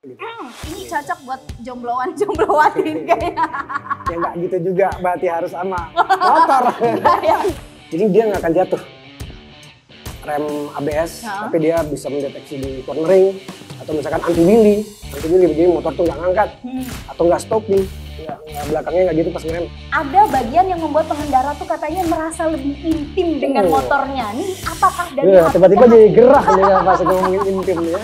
Gitu. Ini cocok buat jombloan-jomblowatin kayaknya. Ya nggak gitu juga, berarti harus sama motor. Jadi dia nggak akan jatuh. Rem ABS, tapi dia bisa mendeteksi di cornering atau misalkan anti-wheelie, jadi motor tuh nggak ngangkat atau nggak stopping. Ya, belakangnya nggak gitu pas ngerem. Ada bagian yang membuat pengendara tuh katanya merasa lebih intim dengan motornya. Nih apakah dari tiba-tiba jadi gerah nih pas ngomongin intim ya.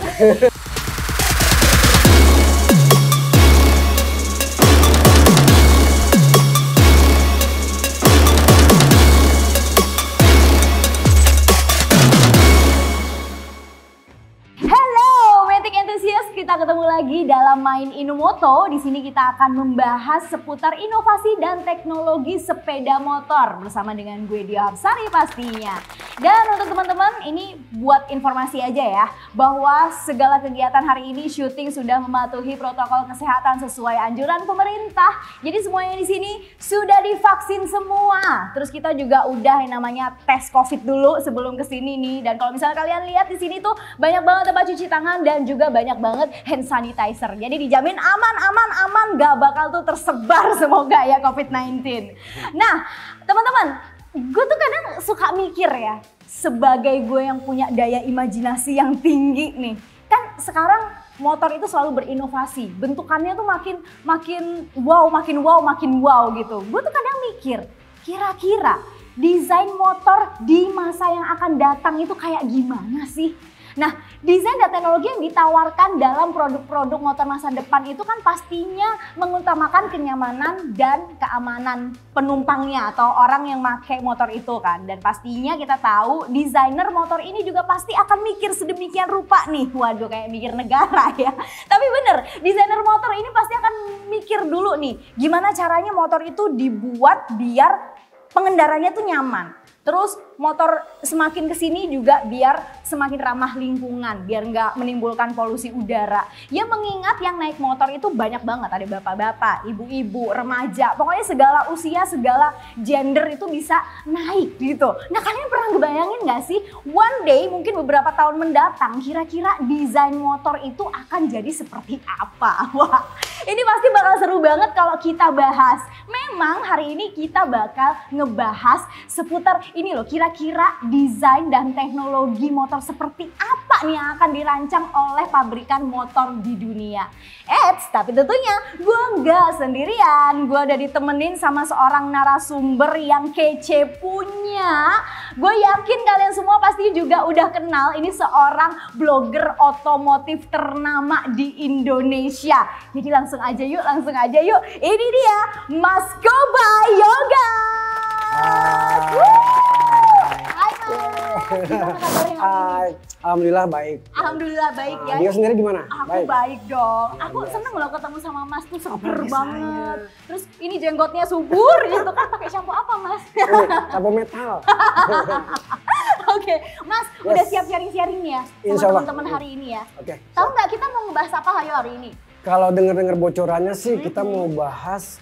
Kita ketemu lagi dalam Main Inomoto. Di sini kita akan membahas seputar inovasi dan teknologi sepeda motor bersama dengan gue Dia Hapsari pastinya. Dan untuk teman-teman, ini buat informasi aja ya, bahwa segala kegiatan hari ini syuting sudah mematuhi protokol kesehatan sesuai anjuran pemerintah. Jadi semuanya di sini sudah divaksin semua. Terus kita juga udah yang namanya tes COVID dulu sebelum kesini nih. Dan kalau misalnya kalian lihat di sini tuh banyak banget tempat cuci tangan dan juga banyak banget hand sanitizer. Jadi dijamin aman, gak bakal tuh tersebar semoga ya COVID-19. Nah teman-teman, gue tuh kadang suka mikir ya, sebagai gue yang punya daya imajinasi yang tinggi nih. Kan sekarang motor itu selalu berinovasi, bentukannya tuh makin wow gitu. Gue tuh kadang mikir, kira-kira desain motor di masa yang akan datang itu kayak gimana sih? Nah, desain dan teknologi yang ditawarkan dalam produk-produk motor masa depan itu kan pastinya mengutamakan kenyamanan dan keamanan penumpangnya atau orang yang pakai motor itu kan. Dan pastinya kita tahu desainer motor ini juga pasti akan mikir sedemikian rupa nih. Waduh, kayak mikir negara ya. Tapi bener, desainer motor ini pasti akan mikir dulu nih, gimana caranya motor itu dibuat biar pengendaranya tuh nyaman. Terus motor semakin kesini juga biar semakin ramah lingkungan, biar nggak menimbulkan polusi udara. Ya mengingat yang naik motor itu banyak banget, ada bapak-bapak, ibu-ibu, remaja, pokoknya segala usia, segala gender itu bisa naik gitu. Nah kalian pernah ngebayangin nggak sih, one day mungkin beberapa tahun mendatang kira-kira desain motor itu akan jadi seperti apa? Wah, ini pasti bakal seru banget kalau kita bahas. Memang hari ini kita bakal ngebahas seputar ini loh, kira-kira desain dan teknologi motor seperti apa nih yang akan dirancang oleh pabrikan motor di dunia. Tapi tentunya gue nggak sendirian, gue udah ditemenin sama seorang narasumber yang kece punya. Gue yakin kalian semua pasti juga udah kenal, ini seorang blogger otomotif ternama di Indonesia. Jadi langsung aja yuk, ini dia Mas Koba Yoga. Hai Mas, gimana kabarnya? Hai, alhamdulillah baik. Alhamdulillah baik ya. Dia sendiri gimana? Aku baik dong. Aku seneng loh ketemu sama Mas tuh, seger banget. Terus ini jenggotnya subur gitu kan, pakai shampoo apa Mas? Shampoo metal. Oke, Mas udah siap sharing-sharing nih ya sama teman-teman hari ini ya. Oke. Tahu nggak kita mau ngebahas apa hari ini? Kalau dengar-dengar bocorannya sih kita mau bahas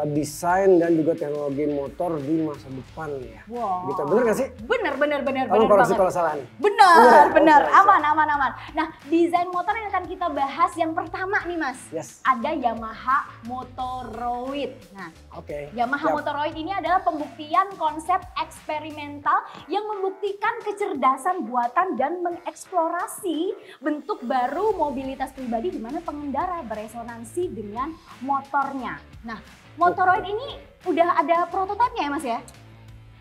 desain dan juga teknologi motor di masa depan ya. Wow. Gitu, bener gak sih? Bener Tolong koreksi kalau salah nih. Bener. Aman. Nah, desain motor yang akan kita bahas yang pertama nih Mas. Yes. Ada Yamaha Motoroid. Nah, Yamaha Motoroid ini adalah pembuktian konsep eksperimental yang membuktikan kecerdasan buatan dan mengeksplorasi bentuk baru mobilitas pribadi di mana pengendara beresonansi dengan motornya. Nah, Motoroid ini udah ada prototipenya ya Mas ya?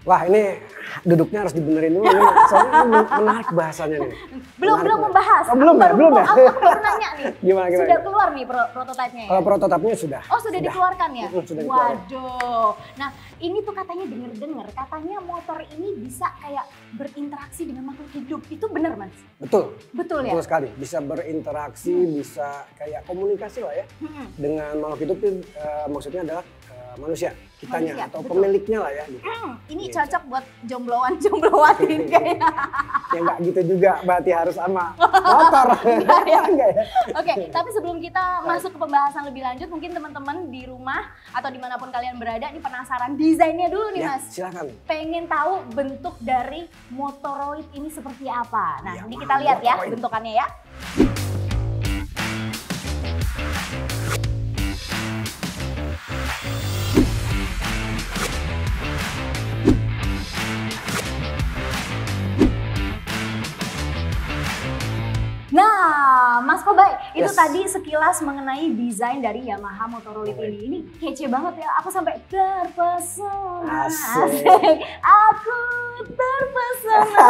Wah ini duduknya harus dibenerin dulu nih, soalnya menarik bahasanya nih. Belum membahas. Oh, belum ya? Aku baru nanya nih. Gimana? Sudah keluar nih prototipenya ya? Kalau prototipnya sudah. Oh sudah dikeluarkan ya? Sudah dikeluarkan. Waduh. Nah ini tuh katanya denger katanya motor ini bisa kayak berinteraksi dengan makhluk hidup. Itu benar Mas? Betul ya? Betul sekali. Bisa berinteraksi, bisa kayak komunikasi lah ya. Dengan makhluk hidup itu maksudnya adalah manusia, kitanya atau pemiliknya lah ya. Gitu. Ini cocok buat jombloan-jomblowatin kayaknya. Ya nggak gitu juga, berarti harus sama motor. Enggak ya? Oke, tapi sebelum kita masuk ke pembahasan lebih lanjut, mungkin teman-teman di rumah atau dimanapun kalian berada, ini penasaran desainnya dulu nih Mas. Silakan. Pengen tahu bentuk dari Motoroid ini seperti apa. Nah, ini kita lihat ya bentukannya ya. Nah, Mas Kobay, itu Yes. tadi sekilas mengenai desain dari Yamaha Motoroid ini. Ini kece banget ya, aku sampai terpesona. Asik. Aku terpesona.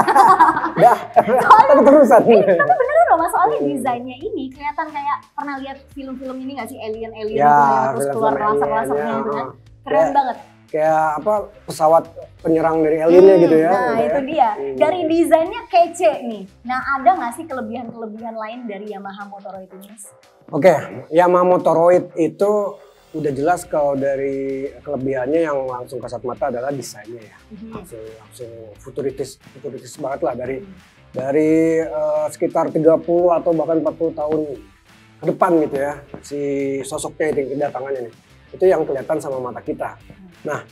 Dah, tapi terusan. Tapi beneran loh Mas, soalnya desainnya ini kelihatan kayak pernah lihat film-film ini nggak sih, alien-alien Ya, itu yang terus film-film keluar alien, laser-lasernya ya. gitu kan. Keren Ya. banget. Kayak apa, pesawat penyerang dari aliennya gitu ya. Nah gitu itu ya. dia, dari desainnya kece nih. Nah ada nggak sih kelebihan-kelebihan lain dari Yamaha Motoroid ini Mas? Oke, Yamaha Motoroid itu udah jelas kalau dari kelebihannya yang langsung kasat mata adalah desainnya ya. Langsung futuristis banget lah dari sekitar 30 atau bahkan 40 tahun ke depan gitu ya. Si sosoknya itu kedatangannya nih. Itu yang kelihatan sama mata kita. Nah,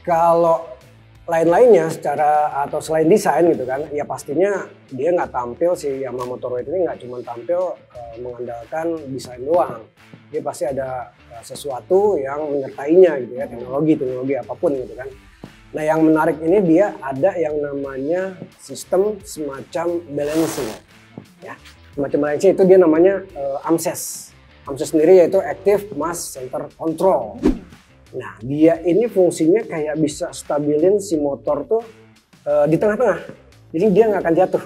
kalau lain-lainnya secara atau selain desain gitu kan, ya pastinya dia nggak tampil, si Yamaha Motoroid ini nggak cuma tampil mengandalkan desain doang. Dia pasti ada sesuatu yang menyertainya gitu ya, teknologi apapun gitu kan. Nah yang menarik ini dia ada yang namanya sistem semacam balancing ya. Semacam balancing itu dia namanya AMSES. AMSES sendiri yaitu Active Mass Center Control. Nah dia ini fungsinya kayak bisa stabilin si motor tuh di tengah-tengah. Jadi dia nggak akan jatuh.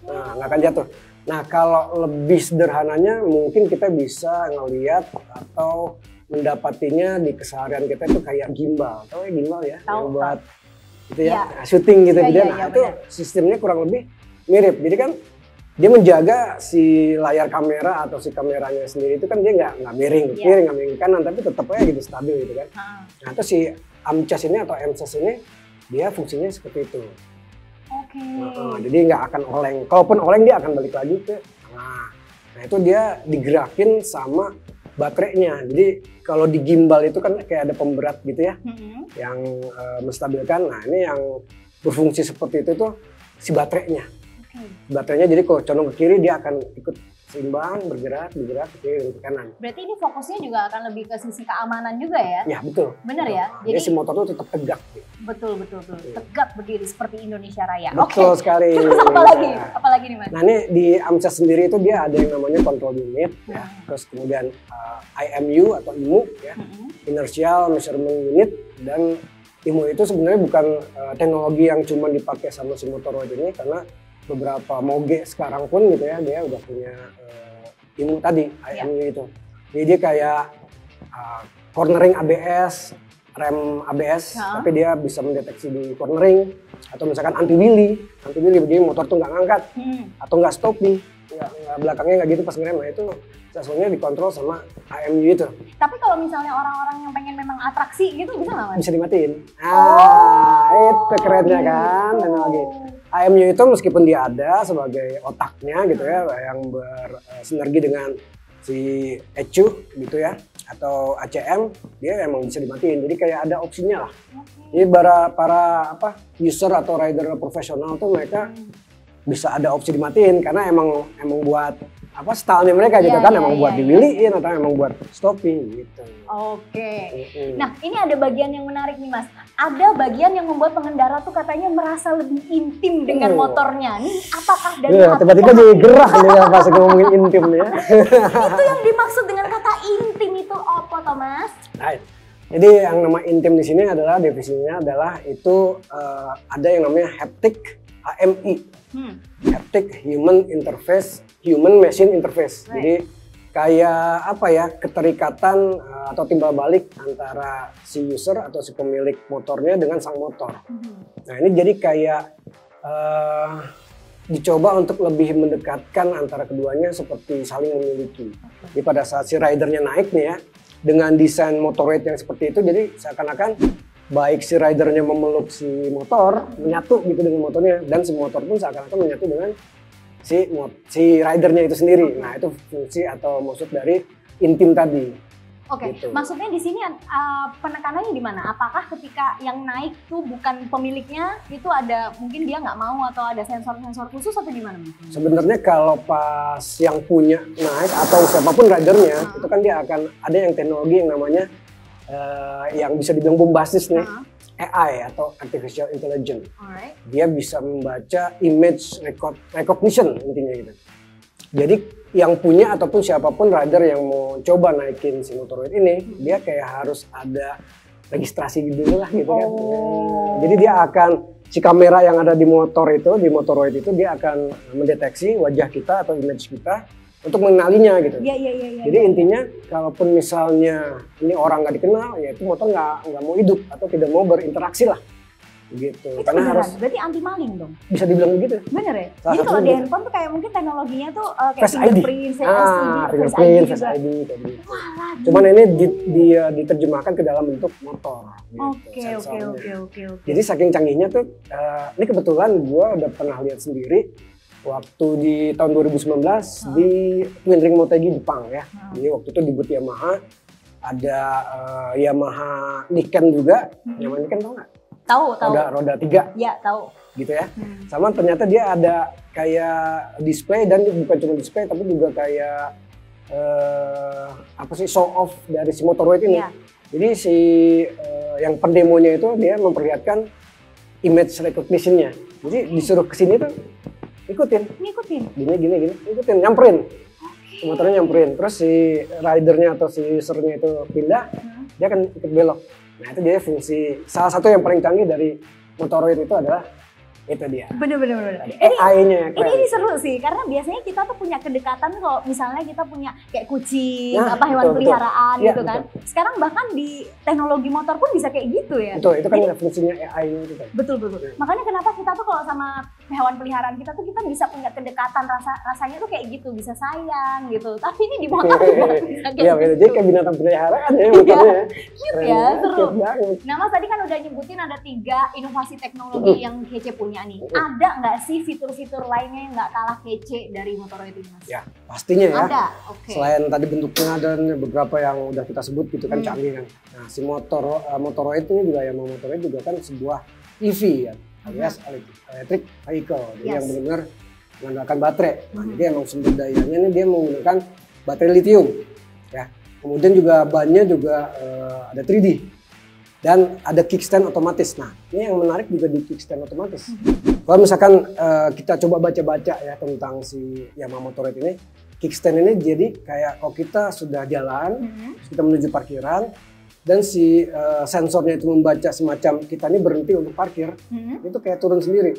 Nah nggak akan jatuh. Nah kalau lebih sederhananya mungkin kita bisa ngelihat atau mendapatinya di keseharian kita itu kayak gimbal. Tahu ya gimbal ya? Tahu, yang buat itu ya, Ya. syuting gitu. Ya, Gitu ya, nah ya, itu benar. sistemnya kurang lebih mirip. Jadi kan dia menjaga si layar kamera atau si kameranya sendiri itu kan dia nggak miring ke Iya. kiri, nggak miring ke kanan, tapi tetap aja gitu stabil gitu kan. Nah itu si AMCAS ini atau AMCAS ini dia fungsinya seperti itu. Oke. Jadi nggak akan oleng. Kalaupun oleng dia akan balik lagi ke tengah. Nah itu dia digerakin sama baterainya. Jadi kalau di gimbal itu kan kayak ada pemberat gitu ya, yang menstabilkan. Nah ini yang berfungsi seperti itu tuh si baterainya. Baterainya jadi kalau condong ke kiri dia akan ikut seimbang, bergerak ke kiri dan ke kanan. Berarti ini fokusnya juga akan lebih ke sisi keamanan juga ya? Ya betul. Bener ya? Jadi Jadi si motor tuh tetap tegak. betul. Tegak berdiri seperti Indonesia Raya. Betul sekali. Terus apa lagi nih Mas? Nah ini di AMCAS sendiri itu dia ada yang namanya control unit ya, terus kemudian IMU atau IMU ya, inertial measurement unit, dan IMU itu sebenarnya bukan teknologi yang cuma dipakai sama si Motoroid ini, karena beberapa moge sekarang pun gitu ya dia udah punya IMU tadi, IMU itu. Jadi dia kayak cornering ABS, rem ABS, tapi dia bisa mendeteksi di cornering, atau misalkan anti wheelie begini motor tuh nggak ngangkat atau nggak stopping, nggak belakangnya nggak gitu pas ngerem. Nah itu sesuatunya dikontrol sama IMU itu. Tapi kalau misalnya orang-orang yang pengen memang atraksi gitu bisa nggak Mas? Bisa dimatiin. Itu kerennya kan teknologi. IMU itu meskipun dia ada sebagai otaknya gitu ya, yang bersinergi dengan si ECU gitu ya, atau ACM, dia emang bisa dimatiin. Jadi kayak ada opsinya lah. Jadi para user atau rider profesional tuh mereka bisa ada opsi dimatiin karena emang buat stylenya mereka gitu kan, emang buat diwiliin atau emang buat stopping gitu. Oke. Nah ini ada bagian yang menarik nih Mas. Ada bagian yang membuat pengendara tuh katanya merasa lebih intim dengan motornya. Nih apakah dari tiba-tiba jadi gerah nih pas ngomongin intim ya. Itu yang dimaksud dengan kata intim itu apa toh Mas? Right. Jadi yang nama intim di sini adalah definisinya adalah itu ada yang namanya haptic HMI. Haptic Human Machine Interface. Jadi kayak keterikatan atau timbal balik antara si user atau si pemilik motornya dengan sang motor. Nah ini jadi kayak dicoba untuk lebih mendekatkan antara keduanya seperti saling memiliki. Jadi pada saat si ridernya naik nih ya, dengan desain Motoroid yang seperti itu, jadi seakan-akan baik si ridernya memeluk si motor, menyatu gitu dengan motornya, dan si motor pun seakan-akan menyatu dengan si ridernya itu sendiri. Nah itu fungsi atau maksud dari intim tadi. Oke, Gitu. maksudnya di sini penekanannya di mana? Apakah ketika yang naik tuh bukan pemiliknya, itu ada mungkin dia nggak mau atau ada sensor-sensor khusus atau gimana? Sebenarnya kalau pas yang punya naik atau siapapun ridernya, itu kan dia akan ada yang teknologi yang namanya yang bisa dibilang bombastis nih, AI atau Artificial Intelligence. Alright. Dia bisa membaca image recognition intinya gitu. Jadi yang punya ataupun siapapun rider yang mau coba naikin si Motoroid ini, dia kayak harus ada registrasi dulu lah gitu kan. Jadi dia akan si kamera yang ada di motor itu, di Motoroid itu dia akan mendeteksi wajah kita atau image kita untuk mengenalinya gitu. Iya. Jadi intinya kalaupun misalnya ini orang nggak dikenal, ya itu motor nggak mau hidup atau tidak mau berinteraksi lah. Gitu. Itu Karena beneran, harus berarti anti maling dong? bisa dibilang begitu. Bener ya? Salah Jadi kalau satunya di gitu. handphone tuh kayak mungkin teknologinya tuh kayak Face ID. fingerprint, Fingerprint, Face ID kayak gitu. Wah, Cuman ini dia diterjemahkan ke dalam bentuk motor. Gitu, Oke. sensornya. Jadi saking canggihnya tuh, ini kebetulan gue udah pernah lihat sendiri waktu di tahun 2019 di Twin Ring Motegi Jepang ya. Jadi waktu itu di booth Yamaha ada Yamaha Niken juga. Yamaha Niken tau nggak? Tahu. Roda 3 Iya, tahu. gitu ya. Sama ternyata dia ada kayak display dan bukan cuma display tapi juga kayak show off dari si Motoroid ini. Iya. Jadi si yang pendemonya itu dia memperlihatkan image recognition-nya. Jadi disuruh kesini tuh ikutin, gini, ikutin, nyamperin. Motornya nyamperin, terus si ridernya atau si usernya itu pindah, dia akan ikut belok. Nah itu dia fungsi, salah satu yang paling canggih dari Motoroid itu adalah itu dia. Bener. AI-nya Ini seru sih, karena biasanya kita tuh punya kedekatan kalau misalnya kita punya kayak kucing, Nah, hewan betul. peliharaan Iya, gitu kan. betul. Sekarang bahkan di teknologi motor pun bisa kayak gitu ya. Betul, itu kan fungsinya AI-nya itu kan. Betul. Makanya kenapa kita tuh kalau sama hewan peliharaan kita tuh kita bisa punya kedekatan, rasanya tuh kayak gitu, bisa sayang gitu. Tapi ini di motor juga bisa kayak Iya, gitu. jadi kayak binatang peliharaan ya motornya. Cute ya, seru. Cute banget. Nah Mas tadi kan udah nyebutin ada 3 inovasi teknologi yang kece punya nih. Ada nggak sih fitur-fitur lainnya yang nggak kalah kece dari Motoroid ini Mas? Ya, pastinya ya. Ada, oke. Selain tadi bentuknya dan beberapa yang udah kita sebut gitu kan canggih kan. Nah, si Motoroid ini juga Motoroid juga kan sebuah EV ya, alias electric vehicle. Jadi yang benar-benar mengandalkan baterai. Nah, jadi emang sumber dayanya ini dia menggunakan baterai lithium ya. Kemudian juga bannya juga ada 3D. Dan ada kickstand otomatis. Nah, ini yang menarik juga di kickstand otomatis. Kalau misalkan kita coba baca-baca ya tentang si Yamaha Motoroid ini, kickstand ini jadi kayak kalau kita sudah jalan, kita menuju parkiran, dan si sensornya itu membaca semacam kita ini berhenti untuk parkir, itu kayak turun sendiri.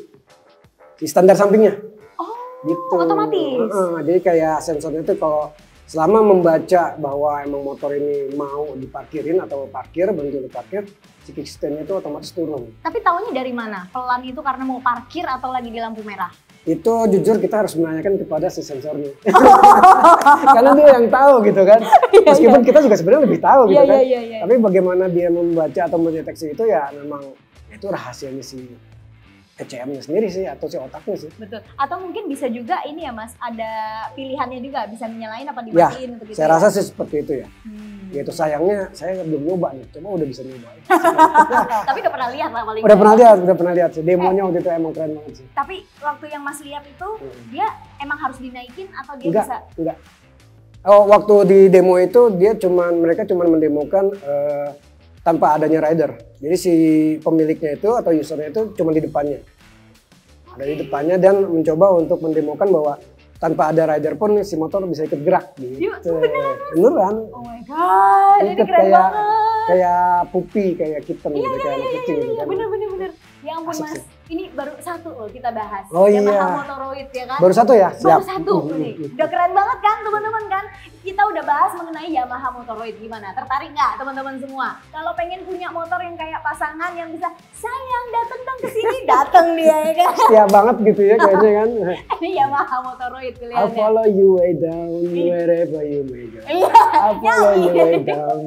Si standar sampingnya. Oh, gitu. otomatis. Jadi kayak sensornya itu kalau selama membaca bahwa emang motor ini mau diparkirin atau berhenti untuk parkir, si kickstand-nya itu otomatis turun. Tapi taunya dari mana? Pelan itu karena mau parkir atau lagi di lampu merah? Itu jujur kita harus menanyakan kepada si sensornya. Karena dia yang tahu gitu kan. Meskipun kita juga sebenarnya lebih tahu gitu kan. Tapi bagaimana dia membaca atau mendeteksi itu ya memang itu rahasianya si ECM-nya sendiri sih atau si otaknya sih. Betul. Atau mungkin bisa juga ini ya Mas, ada pilihannya juga, bisa menyalain apa dimatiin untuk itu. Saya rasa sih seperti itu ya. Ya itu sayangnya saya belum nyoba nih, coba udah bisa nyoba. Tapi udah pernah lihat lah paling. Udah pernah lihat sih. Demonya waktu itu emang keren banget sih. Tapi waktu yang Mas lihat itu dia emang harus dinaikin atau dia Enggak, bisa? enggak. Oh, waktu di demo itu mereka cuman mendemokan tanpa adanya rider. Jadi si pemiliknya itu atau usernya itu cuma di depannya. Ada di depannya dan mencoba untuk mendemokan bahwa tanpa ada rider pun si motor bisa ikut gerak gitu. Beneran. Oh my god, ini keren kayak, banget. Kayak puppy, kayak kitten gitu, kayak anak kecil gitu kan. Bener. Ya ampun Asik Mas, sih. ini baru satu loh kita bahas. Oh Yamaha iya. Motoroid ya kan? Baru satu ya? Baru Siap. satu nih. Udah keren banget kan teman-teman kan? Kita udah bahas mengenai Yamaha Motoroid gimana? Tertarik nggak teman-teman semua? Kalau pengen punya motor yang kayak pasangan yang bisa sayang dateng dong ke sini, dateng dia ya kan? Setia banget gitu ya kayaknya kan. Ini Yamaha Motoroid I pilihannya. follow you way down wherever you may go. Iya. I follow you way down.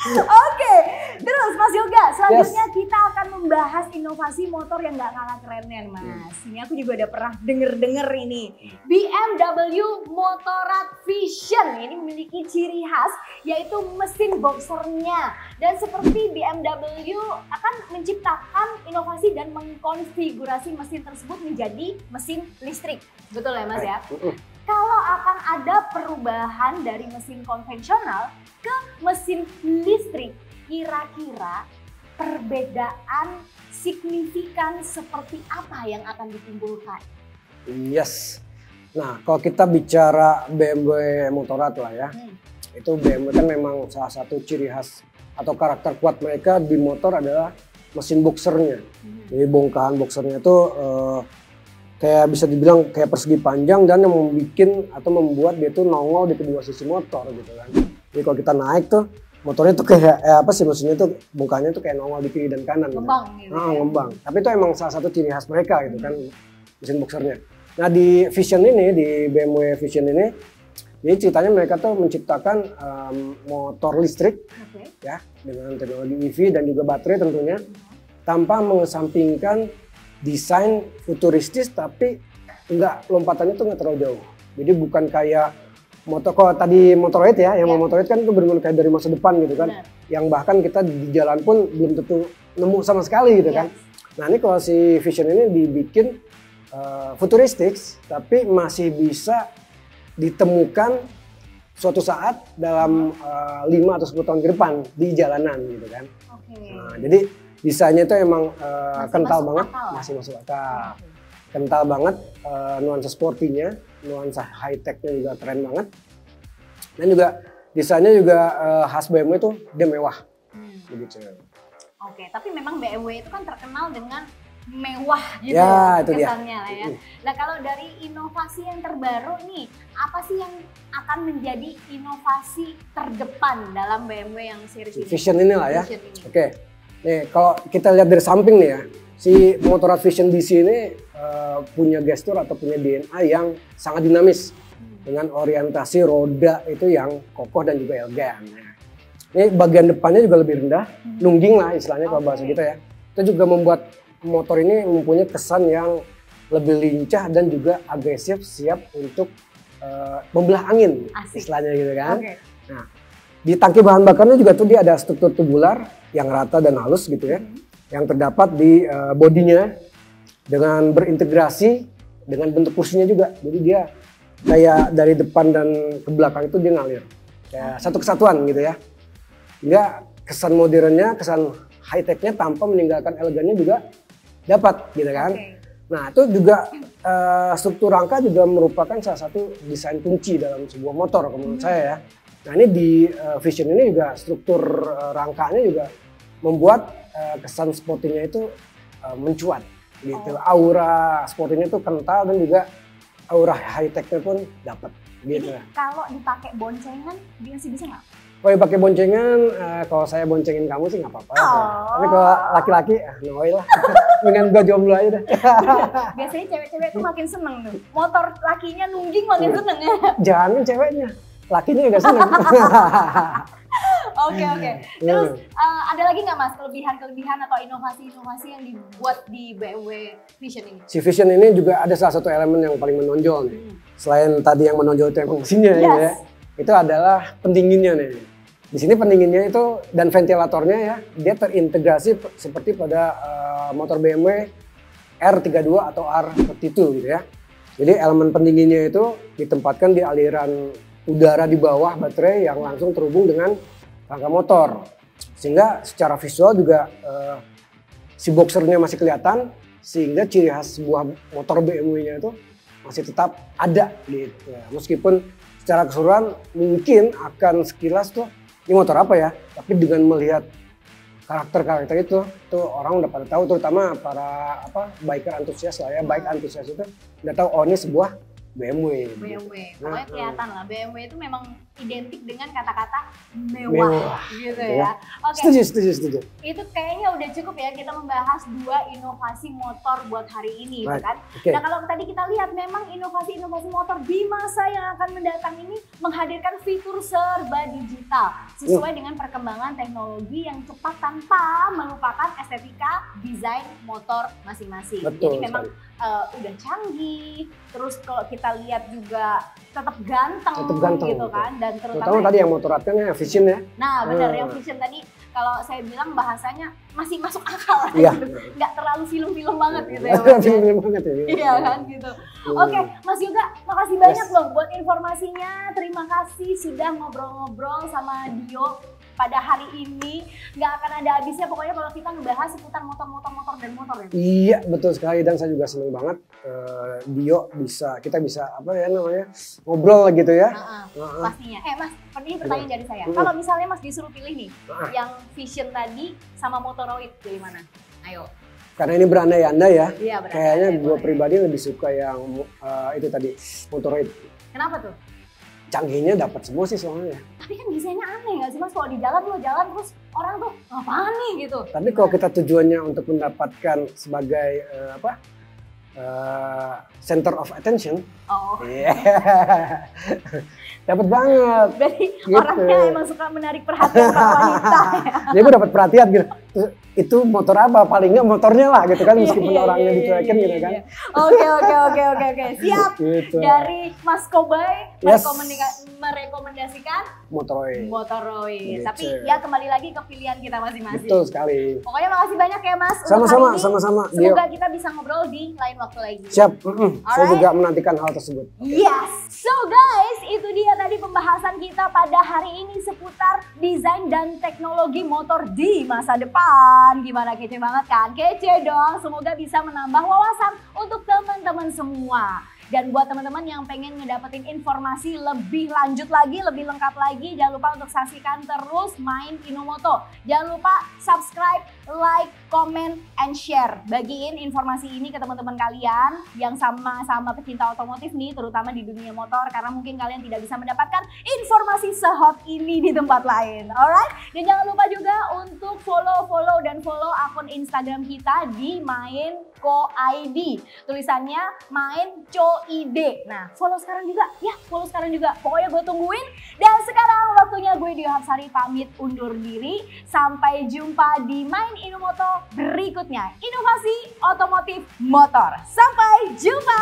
Oke, terus Mas Yoga, selanjutnya kita akan membahas inovasi motor yang nggak kalah kerennya Mas. Ini aku juga udah pernah denger ini. BMW Motorrad V. Vision ini memiliki ciri khas yaitu mesin boxernya. Dan seperti BMW akan menciptakan inovasi dan mengkonfigurasi mesin tersebut menjadi mesin listrik. Betul ya Mas ya? Kalau akan ada perubahan dari mesin konvensional ke mesin listrik, kira-kira perbedaan signifikan seperti apa yang akan ditimbulkan? Yes. Nah, kalau kita bicara BMW Motorrad lah ya, itu BMW kan memang salah satu ciri khas atau karakter kuat mereka di motor adalah mesin boxernya. Jadi bongkahan boxernya itu kayak bisa dibilang kayak persegi panjang dan yang membuat dia tuh nongol di kedua sisi motor gitu kan. Jadi kalau kita naik tuh motornya tuh kayak mesinnya tuh bongkahannya tuh kayak nongol di kiri dan kanan. Ngembang gitu. Ngembang. Tapi itu emang salah satu ciri khas mereka gitu kan, mesin boxernya. Nah di Vision ini, di BMW Vision ini, jadi ceritanya mereka tuh menciptakan motor listrik ya dengan teknologi EV dan juga baterai tentunya, tanpa mengesampingkan desain futuristis, tapi lompatannya tuh nggak terlalu jauh. Jadi bukan kayak motor, kalau tadi Motorrad ya, yang Motorrad kan itu benar-benar kayak dari masa depan gitu kan, yang bahkan kita di jalan pun belum tentu nemu sama sekali gitu kan. Nah ini kalau si Vision ini dibikin futuristik, tapi masih bisa ditemukan suatu saat dalam 5 atau 10 tahun ke depan di jalanan gitu kan. Nah, jadi desainnya itu emang kental banget, masih masuk akal. Kental banget, nuansa sportinya, nuansa high tech-nya juga keren banget. Dan juga desainnya juga khas BMW itu dia mewah. Begitu. Oke, tapi memang BMW itu kan terkenal dengan mewah gitu ya, itu kesannya lah ya. Nah kalau dari inovasi yang terbaru nih, apa sih yang akan menjadi inovasi terdepan dalam BMW yang series ini? Vision ini lah ya. Oke, nih kalau kita lihat dari samping nih ya, si Motorrad Vision DC ini punya gestur atau punya DNA yang sangat dinamis dengan orientasi roda itu yang kokoh dan juga elegan. Ini bagian depannya juga lebih rendah, nungging lah istilahnya kalau bahasa kita ya. Itu juga membuat motor ini mempunyai kesan yang lebih lincah dan juga agresif, siap untuk membelah angin. Asik. Istilahnya gitu kan. Nah, di tangki bahan bakarnya juga tuh dia ada struktur tubular yang rata dan halus gitu ya, yang terdapat di bodinya dengan berintegrasi dengan bentuk kursinya juga. Jadi dia kayak dari depan dan ke belakang itu dia ngalir kayak satu kesatuan gitu ya. Hingga kesan modernnya, kesan high tech-nya tanpa meninggalkan elegannya juga dapat gitu kan. Nah itu juga struktur rangka juga merupakan salah satu desain kunci dalam sebuah motor menurut saya ya. Nah ini di Vision ini juga struktur rangkanya juga membuat kesan sportinya itu mencuat gitu. Aura sportinya itu kental dan juga aura high tech-nya pun dapat gitu. Jadi kalau dipakai boncengan bisa nggak? Kalau dipakai boncengan, kalau saya boncengin kamu sih nggak apa-apa. Tapi kalau laki-laki, no way lah. Mendingan gua jomblo aja deh. Biasanya cewek-cewek tuh makin seneng tuh. Motor lakinya nungging makin seneng ya. Jangan ceweknya, lakinya juga seneng. Oke. Terus ada lagi nggak Mas kelebihan-kelebihan atau inovasi-inovasi yang dibuat di BMW Vision ini? Si Vision ini juga ada salah satu elemen yang paling menonjol nih. Selain tadi yang menonjol itu emang mesinnya ya. Itu adalah pendinginnya nih. Di sini pendinginnya itu dan ventilatornya ya, dia terintegrasi seperti pada motor BMW R32 atau R32 gitu ya. Jadi elemen pendinginnya itu ditempatkan di aliran udara di bawah baterai yang langsung terhubung dengan rangka motor. Sehingga secara visual juga si boxernya masih kelihatan, sehingga ciri khas sebuah motor BMW-nya itu masih tetap ada gitu. Meskipun secara keseluruhan mungkin akan sekilas tuh ini motor apa ya, tapi dengan melihat karakter-karakter itu tuh orang udah pada tahu, terutama para biker antusias lah ya, bike antusias itu udah tahu oh ini sebuah BMW. Pokoknya kelihatan lah BMW itu memang identik dengan kata-kata mewah gitu ya. Oke. Setuju. Itu kayaknya udah cukup ya kita membahas 2 inovasi motor buat hari ini, Right. kan? Okay. Nah kalau tadi kita lihat memang inovasi-inovasi motor di masa yang akan mendatang ini menghadirkan fitur serba digital sesuai dengan perkembangan teknologi yang cepat tanpa melupakan estetika desain motor masing-masing. Jadi memang udah canggih, terus kalau kita lihat juga tetap ganteng gitu kan, dan terutama tadi yang motor kan yang Vision ya. Nah benar, yang Vision tadi kalau saya bilang bahasanya masih masuk akal, Iya. gitu. Nggak terlalu film-film banget gitu ya. Film banget ya. Iya kan gitu. Oke, Mas Yoga, makasih banyak loh buat informasinya. Terima kasih sudah ngobrol-ngobrol sama Dio pada hari ini. Nggak akan ada habisnya pokoknya kalau kita ngebahas seputar motor dan motor ya. Iya betul sekali, dan saya juga senang banget Dio kita bisa apa ya namanya ngobrol gitu ya. Pastinya. Mas, ini pertanyaan dari saya. Kalau misalnya Mas disuruh pilih nih, yang Vision tadi sama Motoroid, pilih mana? Ayo. Karena ini berandai-andai ya. Iya, kayaknya gue pribadi lebih suka yang itu tadi Motoroid. Kenapa tuh? Canggihnya dapat semua sih soalnya. Tapi kan desainnya aneh nggak sih Mas? Kalau di jalan lo jalan terus orang tuh apaan nih gitu. Tapi kalau kita tujuannya untuk mendapatkan sebagai center of attention, dapat banget. Berarti orangnya emang suka menarik perhatian para wanita. Jadi gue dapat perhatian gitu. Itu motor apa? Paling nggak motornya lah gitu kan, meskipun orangnya dicuekin gitu kan. Oke. Siap. Gitu. Dari Mas Kobay merekomendasikan Motoroid. Gitu. Gitu. Tapi ya kembali lagi ke pilihan kita masing-masing. Betul sekali. Pokoknya makasih banyak ya Mas. Sama-sama. Semoga kita bisa ngobrol di lain waktu lagi. Siap. Saya juga menantikan hal tersebut. Yes. So guys, itu dia tadi pembahasan kita pada hari ini seputar desain dan teknologi motor di masa depan. Gimana, kece banget kan? Kece dong. Semoga bisa menambah wawasan untuk teman-teman semua. Dan buat teman-teman yang pengen ngedapetin informasi lebih lanjut lagi, lebih lengkap lagi, jangan lupa untuk saksikan terus Main Inomoto. Jangan lupa subscribe, like, comment, and share. Bagiin informasi ini ke teman-teman kalian yang sama-sama pecinta otomotif nih, terutama di dunia motor, karena mungkin kalian tidak bisa mendapatkan informasi sehot ini di tempat lain. Alright? Dan jangan lupa juga untuk follow akun Instagram kita di mainco.id. Tulisannya mainco.id. Nah, follow sekarang juga. Pokoknya gue tungguin. Dan sekarang waktunya gue Dio Hapsari pamit undur diri. Sampai jumpa di Main Inomoto berikutnya. Inovasi otomotif motor. Sampai jumpa.